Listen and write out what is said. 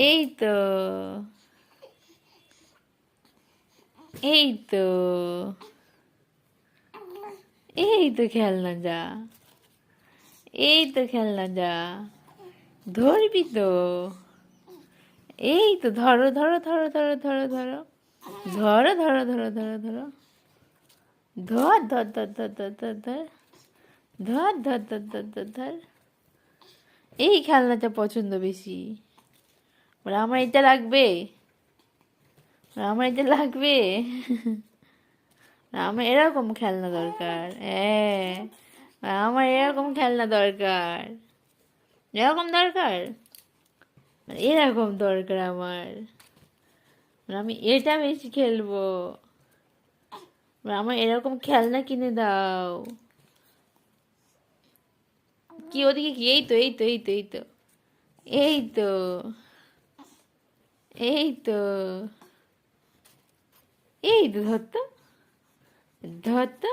এই তো, এই তো, এই তো খেলনা যা, এই তো খেলনা যা, ধরবি তো, এই তো ধরো ধরো ধরো ধরো ধরো ধরো ধরো ধরো ধরো ধরো ধরো ধর ধর ধর ধর ধর ধর ধর ধর ধর ধর ধর ধর ধর। এই খেলনাটা পছন্দ বেশি, বলে আমার এটা লাগবে, আমার এটা লাগবে, আমার এরকম খেলনা দরকার, হ্যাঁ আমার এরকম খেলনা দরকার, এরকম দরকার, এরকম দরকার আমার, আমি এটা বেশি খেলবো, আমার এরকম খেলনা কিনে দাও। কি ওদিকে কি, এই তো এই তো এই তো এই তো এই তো এই তো এই তো ধরতো, ধরতো।